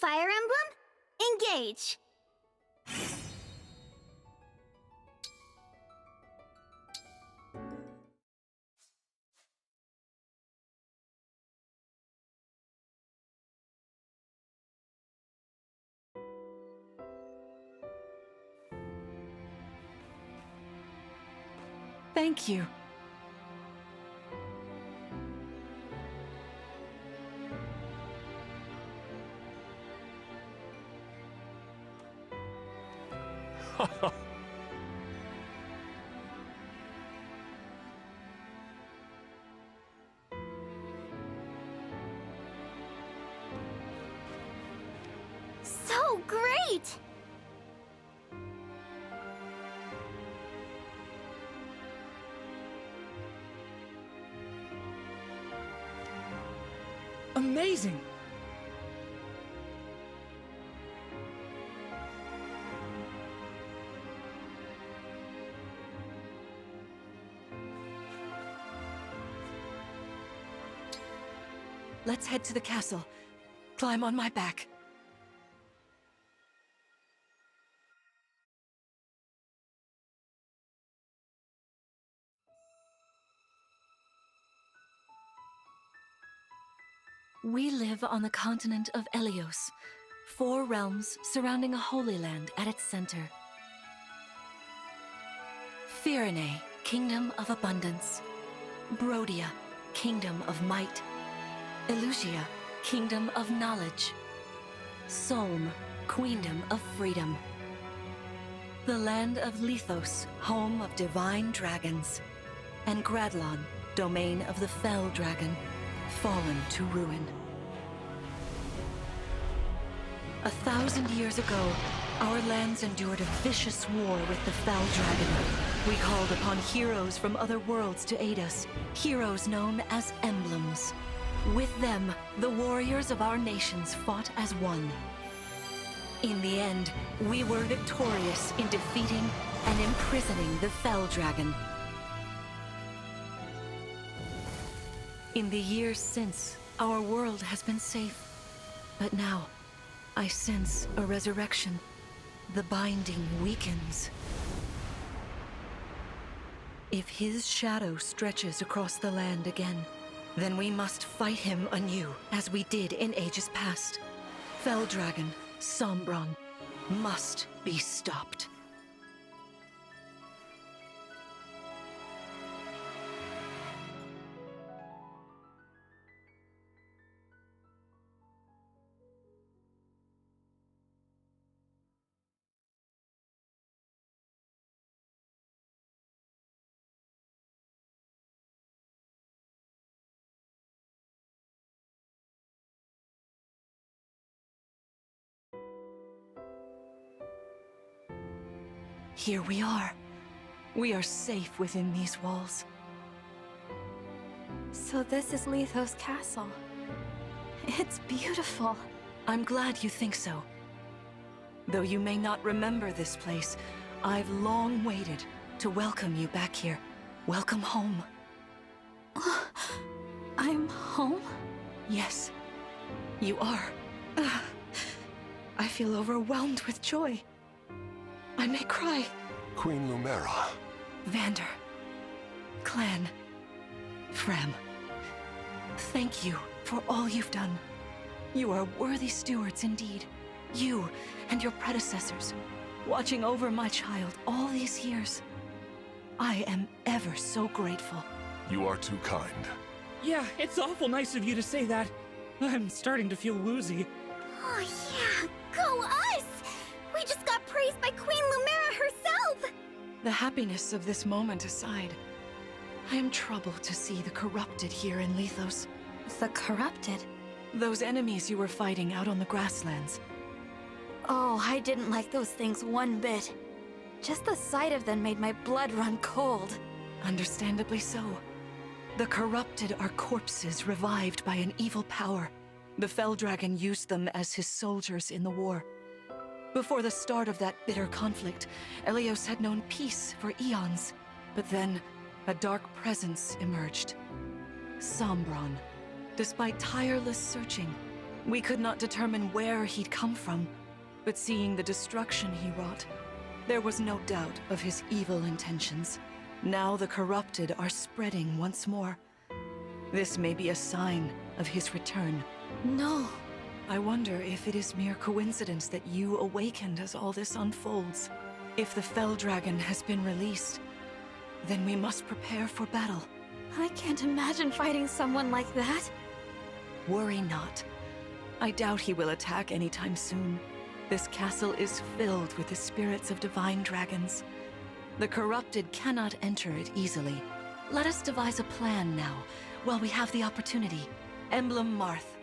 Fire Emblem Engage. Thank you. So great! Amazing! Let's head to the castle. Climb on my back. We live on the continent of Eloys, 4 realms surrounding a holy land at its center. Firene, Kingdom of Abundance. Brodia, Kingdom of Might. Elusia, Kingdom of Knowledge. Solm, Queendom of Freedom. The land of Lithos, home of divine dragons. And Gradlon, domain of the fell dragon, fallen to ruin. 1,000 years ago, our lands endured a vicious war with the fell dragon. We called upon heroes from other worlds to aid us, heroes known as emblems. With them, the warriors of our nations fought as one. In the end, we were victorious in defeating and imprisoning the fell dragon. In the years since, our world has been safe. But now, I sense a resurrection. The binding weakens. If his shadow stretches across the land again, then we must fight him anew, as we did in ages past. Fell Dragon, Sombron, must be stopped. Here we are. We are safe within these walls. So this is Lithos Castle. It's beautiful. I'm glad you think so. Though you may not remember this place, I've long waited to welcome you back here. Welcome home. I'm home? Yes, you are. I feel overwhelmed with joy. I may cry. Queen Lumera. Vander. Clamme. Flamme. Thank you for all you've done. You are worthy stewards indeed. You and your predecessors, watching over my child all these years. I am ever so grateful. You are too kind. Yeah, it's awful nice of you to say that. I'm starting to feel woozy. Oh yeah, go us! We just got praised by Queen Lumera herself! The happiness of this moment aside, I am troubled to see the corrupted here in Lithos. The corrupted? Those enemies you were fighting out on the grasslands. Oh, I didn't like those things one bit. Just the sight of them made my blood run cold. Understandably so. The corrupted are corpses revived by an evil power. The Fell Dragon used them as his soldiers in the war. Before the start of that bitter conflict, Eloys had known peace for eons. But then, a dark presence emerged. Sombron. Despite tireless searching, We could not determine where he'd come from, but seeing the destruction he wrought, there was no doubt of his evil intentions. Now the corrupted are spreading once more. This may be a sign of his return. No. I wonder if it is mere coincidence that you awakened as all this unfolds. If the Fell Dragon has been released, then we must prepare for battle. I can't imagine fighting someone like that. Worry not. I doubt he will attack anytime soon. This castle is filled with the spirits of divine dragons. The corrupted cannot enter it easily. Let us devise a plan now, while we have the opportunity. Emblem Marth.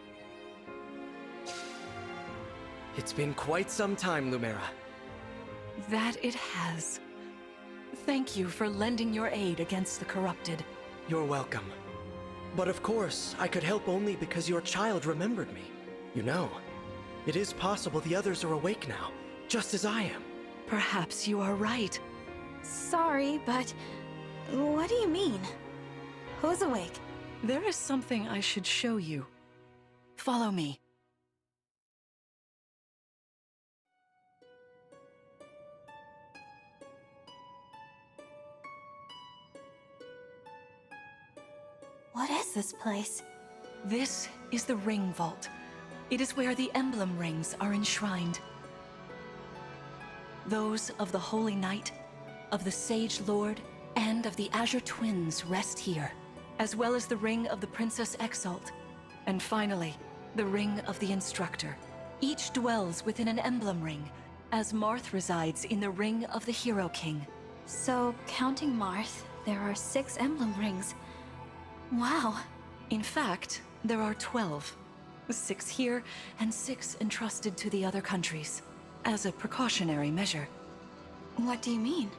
It's been quite some time, Lumera. That it has. Thank you for lending your aid against the corrupted. You're welcome. But of course, I could help only because your child remembered me. You know, it is possible the others are awake now, just as I am. Perhaps you are right. Sorry, but what do you mean? Who's awake? There is something I should show you. Follow me. What is this place? This is the Ring Vault. It is where the emblem rings are enshrined. Those of the Holy Knight, of the Sage Lord, and of the Azure Twins rest here, as well as the Ring of the Princess Exalt, and finally, the Ring of the Instructor. Each dwells within an emblem ring, as Marth resides in the Ring of the Hero King. So, counting Marth, there are 6 emblem rings. Wow. In fact, there are 12. 6 here, and 6 entrusted to the other countries, as a precautionary measure. What do you mean?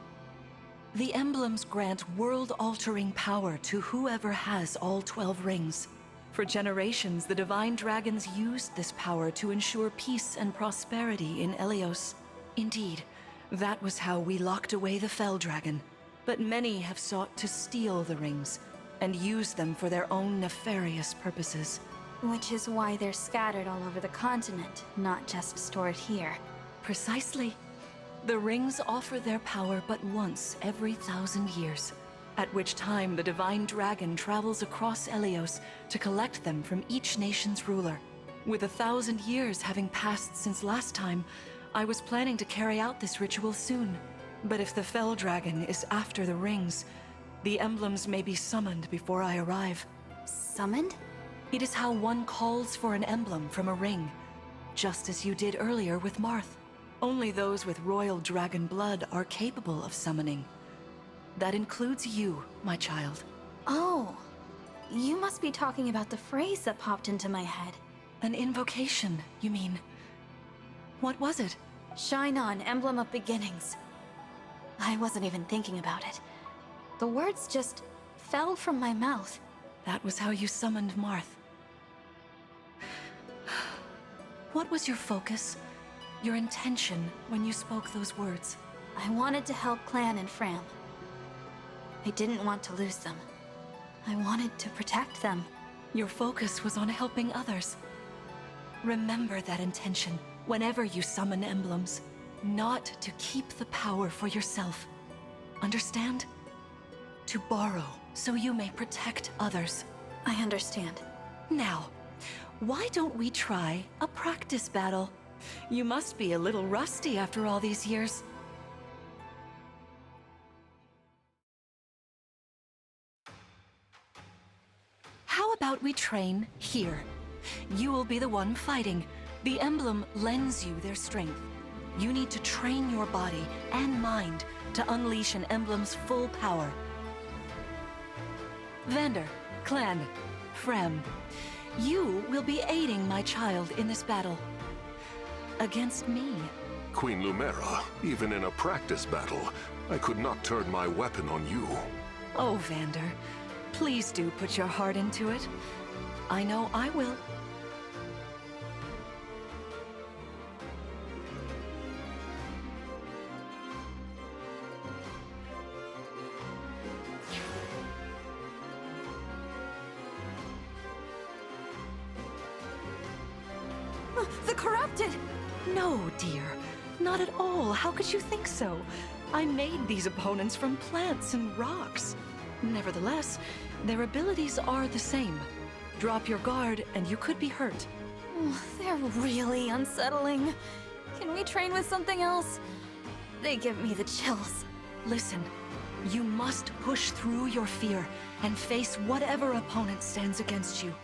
The emblems grant world-altering power to whoever has all 12 rings. For generations, the divine dragons used this power to ensure peace and prosperity in Eloys. Indeed, that was how we locked away the Fell Dragon. But many have sought to steal the rings, and use them for their own nefarious purposes. Which is why they're scattered all over the continent, not just stored here. Precisely. The rings offer their power but once every 1,000 years, at which time the divine dragon travels across Eloys to collect them from each nation's ruler. With 1,000 years having passed since last time, I was planning to carry out this ritual soon. But if the Fell Dragon is after the rings, the emblems may be summoned before I arrive. Summoned? It is how one calls for an emblem from a ring, just as you did earlier with Marth. Only those with royal dragon blood are capable of summoning. That includes you, my child. Oh, you must be talking about the phrase that popped into my head. An invocation, you mean? What was it? Shine on, emblem of beginnings. I wasn't even thinking about it. The words just fell from my mouth. That was how you summoned Marth. What was your focus, your intention when you spoke those words? I wanted to help Clamme and Flamme. I didn't want to lose them. I wanted to protect them. Your focus was on helping others. Remember that intention whenever you summon emblems, not to keep the power for yourself. Understand? To borrow, so you may protect others. I understand. Now, why don't we try a practice battle? You must be a little rusty after all these years. How about we train here? You will be the one fighting. The emblem lends you their strength. You need to train your body and mind to unleash an emblem's full power. Vander, Clamme, Flamme, you will be aiding my child in this battle. Against me. Queen Lumera, even in a practice battle, I could not turn my weapon on you. Oh, Vander, please do put your heart into it. I know I will. corrupted! No, dear. Not at all. How could you think so? I made these opponents from plants and rocks. Nevertheless, their abilities are the same. Drop your guard and you could be hurt. They're really unsettling. Can we train with something else? They give me the chills. Listen, you must push through your fear and face whatever opponent stands against you.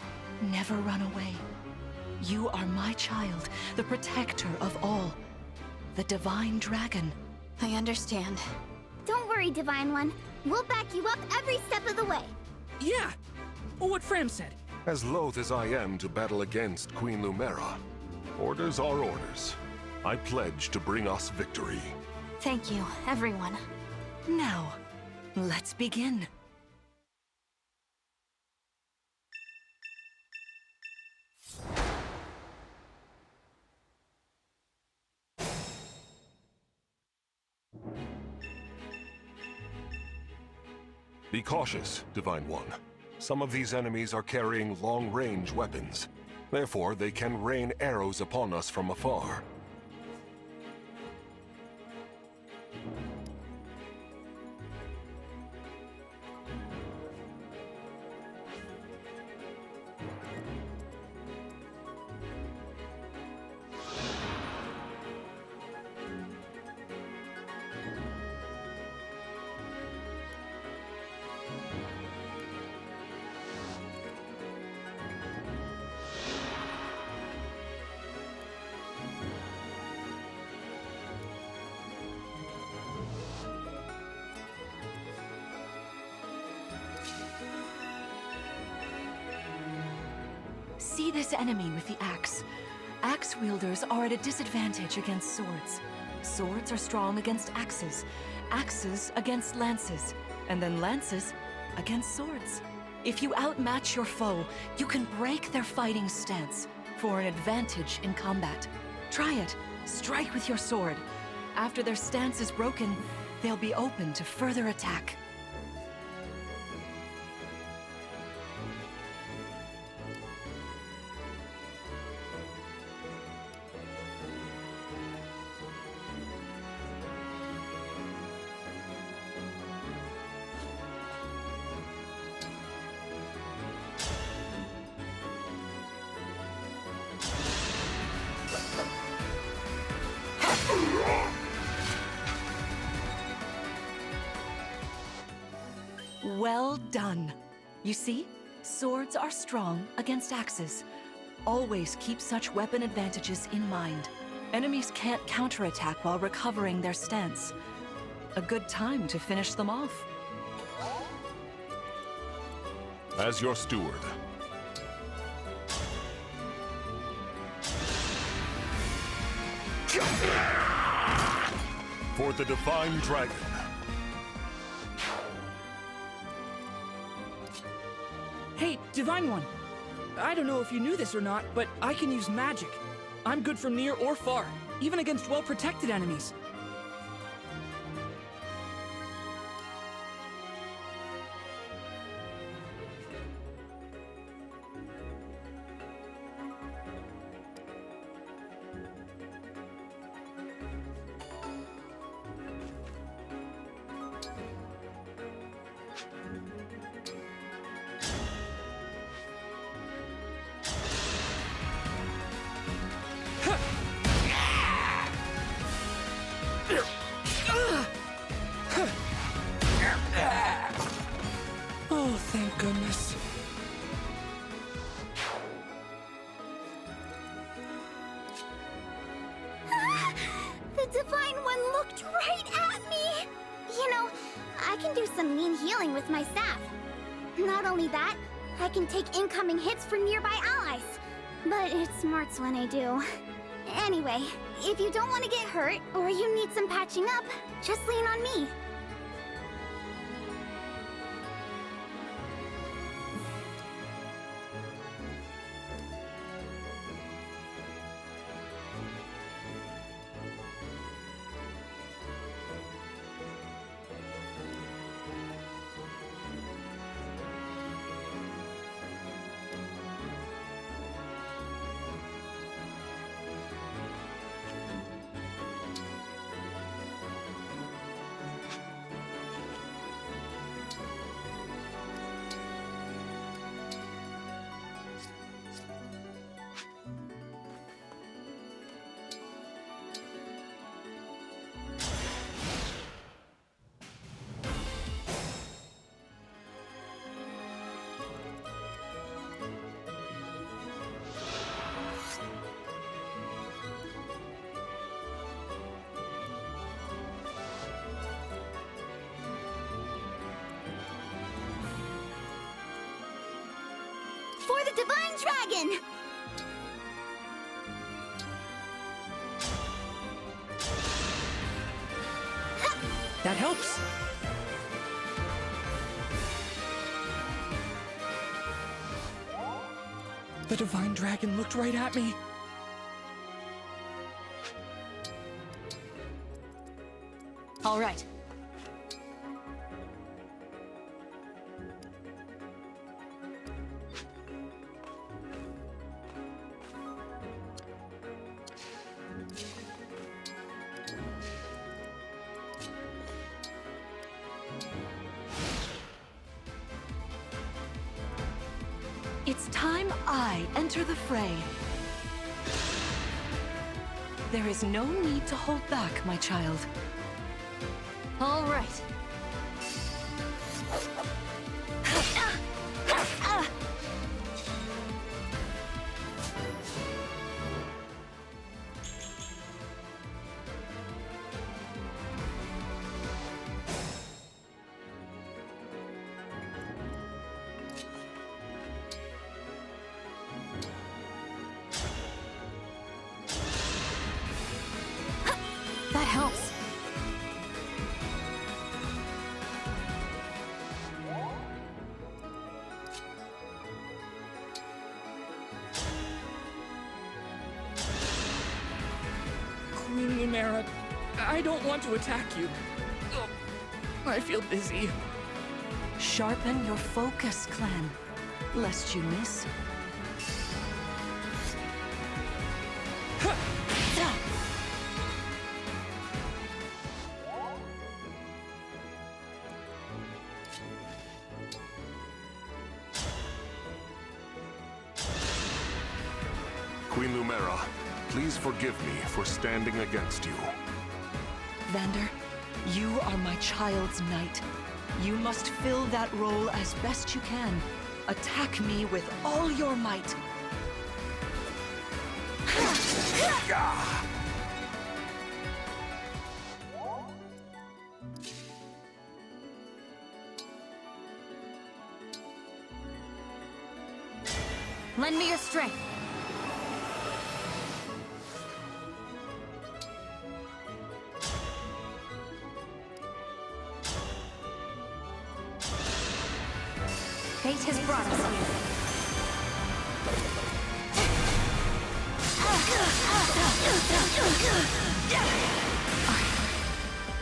Never run away. You are my child, the protector of all. The Divine Dragon. I understand. Don't worry, Divine One. We'll back you up every step of the way. Yeah! What Fram said. As loath as I am to battle against Queen Lumera, orders are orders. I pledge to bring us victory. Thank you, everyone. Now, let's begin. Be cautious, Divine One. Some of these enemies are carrying long-range weapons. Therefore, they can rain arrows upon us from afar. See this enemy with the axe. Axe wielders are at a disadvantage against swords. Swords are strong against axes, axes against lances, and then lances against swords. If you outmatch your foe, you can break their fighting stance for an advantage in combat. Try it. Strike with your sword. After their stance is broken, they'll be open to further attack. Well done. You see, swords are strong against axes. Always keep such weapon advantages in mind. Enemies can't counterattack while recovering their stance. A good time to finish them off. As your steward. For the Divine Dragon. Hey, Divine One. I don't know if you knew this or not, but I can use magic. I'm good from near or far, even against well-protected enemies. Oh, thank goodness. The Divine One looked right at me! You know, I can do some mean healing with my staff. Not only that, I can take incoming hits for nearby allies. But it smarts when I do. Anyway, if you don't want to get hurt, or you need some patching up, just lean on me. For the Divine Dragon! That helps. The Divine Dragon looked right at me. All right. It's time I enter the fray. There is no need to hold back, my child. All right. That helps. Queen Lumera, I don't want to attack you. Ugh, I feel dizzy. Sharpen your focus, Clan, lest you miss. Queen Lumera, please forgive me for standing against you. Vander, you are my child's knight. You must fill that role as best you can. Attack me with all your might. Lend me your strength. Fate has brought us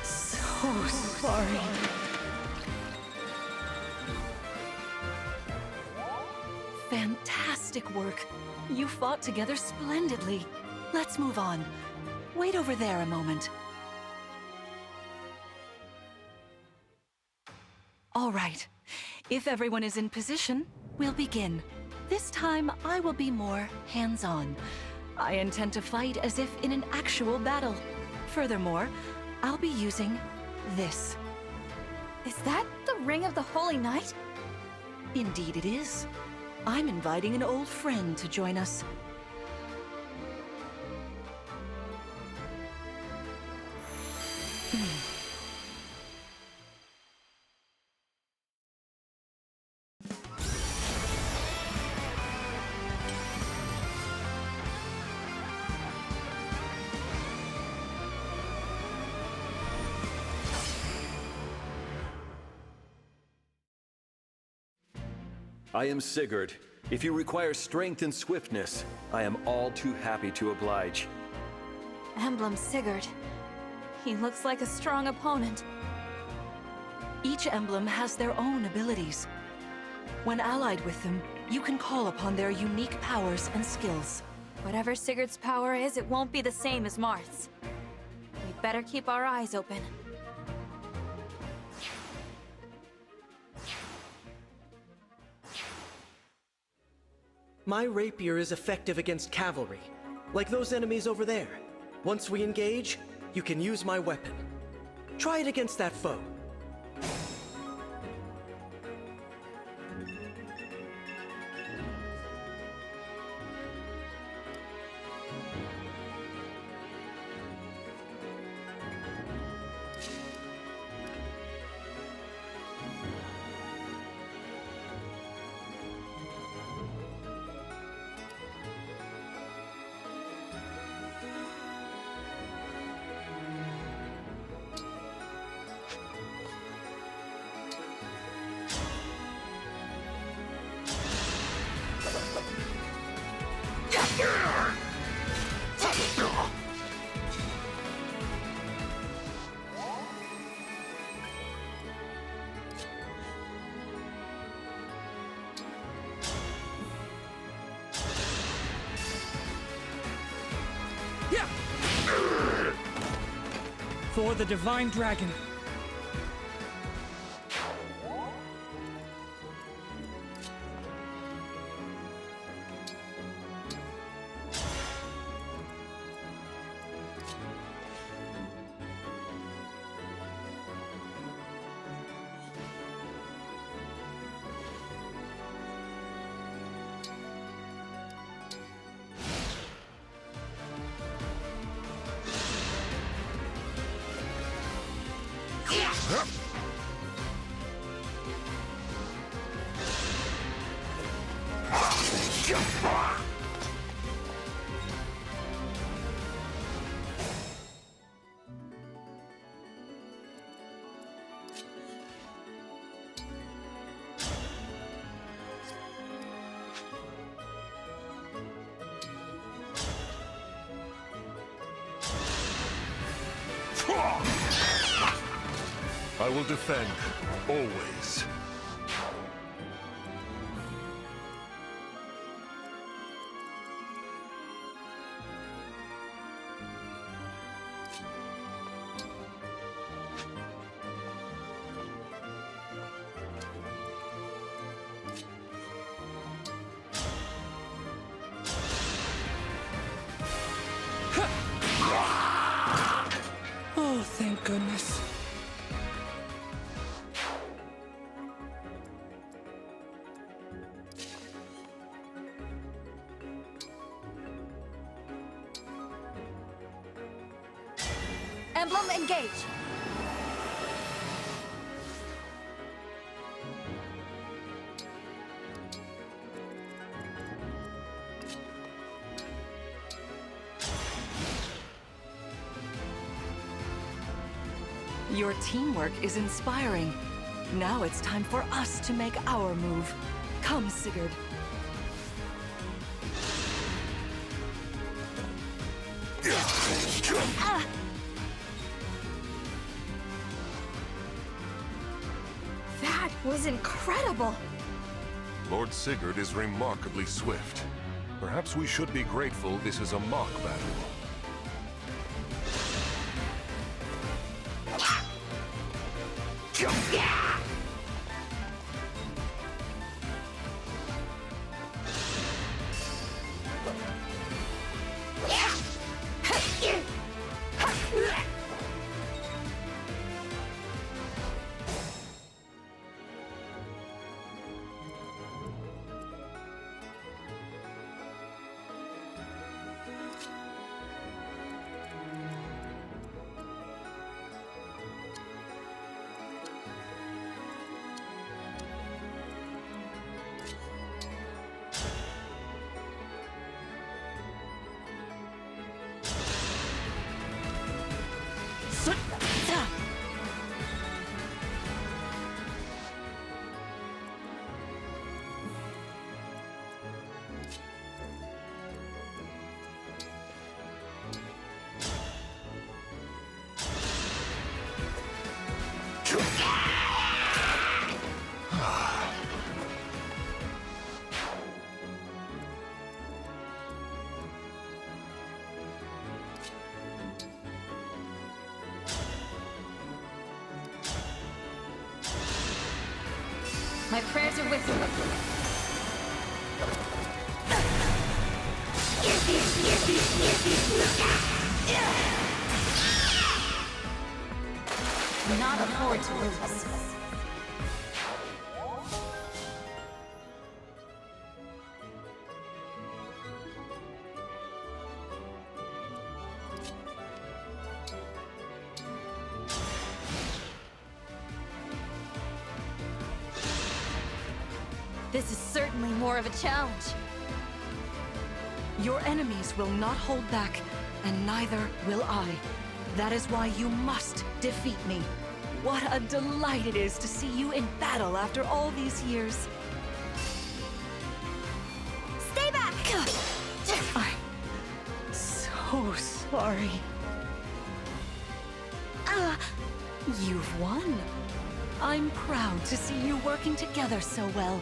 So sorry. Fantastic work. You fought together splendidly. Let's move on. Wait over there a moment. All right. If everyone is in position, we'll begin. This time, I will be more hands-on. I intend to fight as if in an actual battle. Furthermore, I'll be using this. Is that the Ring of the Holy Knight? Indeed it is. I'm inviting an old friend to join us. I am Sigurd. If you require strength and swiftness, I am all too happy to oblige. Emblem Sigurd. He looks like a strong opponent. Each emblem has their own abilities. When allied with them, you can call upon their unique powers and skills. Whatever Sigurd's power is, it won't be the same as Marth's. We better keep our eyes open. My rapier is effective against cavalry, like those enemies over there. Once we engage, you can use my weapon. Try it against that foe. For the Divine Dragon. I will defend, always. Oh, thank goodness. Emblem Engage! Your teamwork is inspiring. Now it's time for us to make our move. Come, Sigurd. That was incredible! Lord Sigurd is remarkably swift. Perhaps we should be grateful this is a mock battle. My prayers are with you. Not afford to lose. This is certainly more of a challenge. Your enemies will not hold back, and neither will I. That is why you must defeat me. What a delight it is to see you in battle after all these years. Stay back! I'm so sorry. You've won. I'm proud to see you working together so well.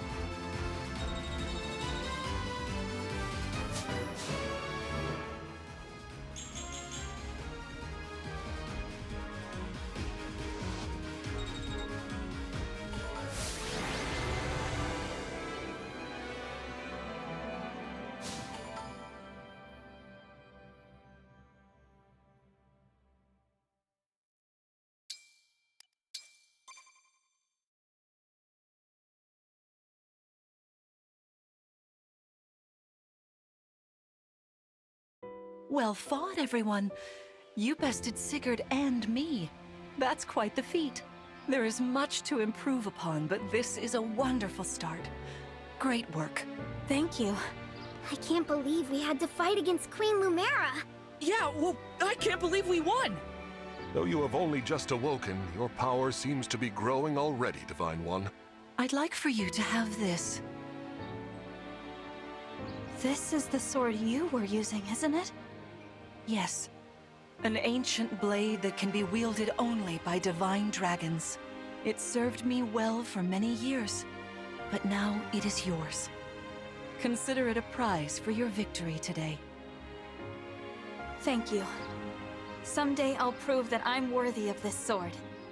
Well fought, everyone. You bested Sigurd and me. That's quite the feat. There is much to improve upon, but this is a wonderful start. Great work. Thank you. I can't believe we had to fight against Queen Lumera. Yeah, well, I can't believe we won! Though you have only just awoken, your power seems to be growing already, Divine One. I'd like for you to have this. This is the sword you were using, isn't it? Yes. An ancient blade that can be wielded only by divine dragons. It served me well for many years, but now it is yours. Consider it a prize for your victory today. Thank you. Someday I'll prove that I'm worthy of this sword.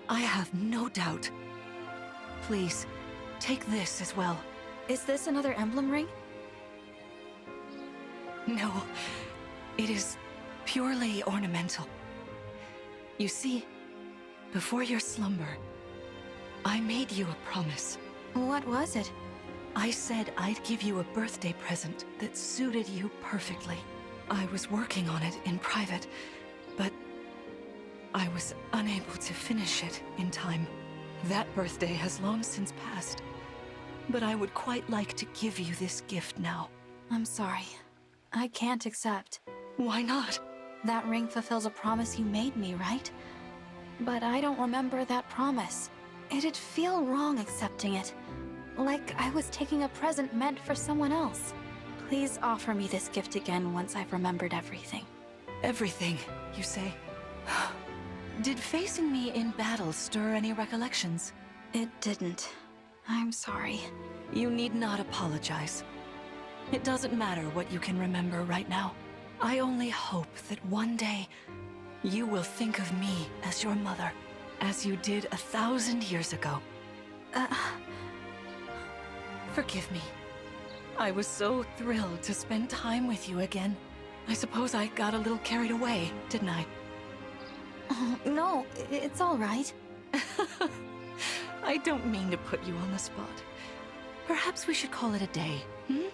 I have no doubt. Please, take this as well. Is this another emblem ring? No, it is purely ornamental. You see, before your slumber, I made you a promise. What was it? I said I'd give you a birthday present that suited you perfectly. I was working on it in private, but I was unable to finish it in time. That birthday has long since passed, but I would quite like to give you this gift now. I'm sorry. I can't accept. Why not? That ring fulfills a promise you made me, right? But I don't remember that promise. It'd feel wrong accepting it. Like I was taking a present meant for someone else. Please offer me this gift again once I've remembered everything. Everything, you say? Did facing me in battle stir any recollections? It didn't. I'm sorry. You need not apologize. It doesn't matter what you can remember right now. I only hope that one day you will think of me as your mother, as you did 1,000 years ago. Forgive me. I was so thrilled to spend time with you again. I suppose I got a little carried away, didn't I? No, it's all right. I don't mean to put you on the spot. Perhaps we should call it a day, hmm?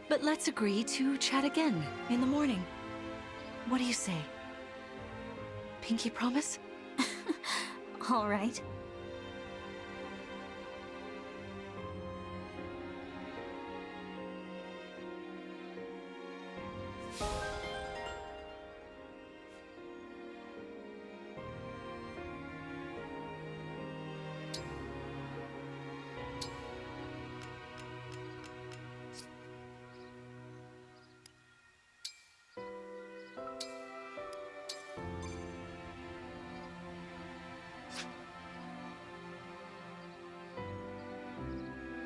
But let's agree to chat again in the morning. What do you say? Pinky promise? All right.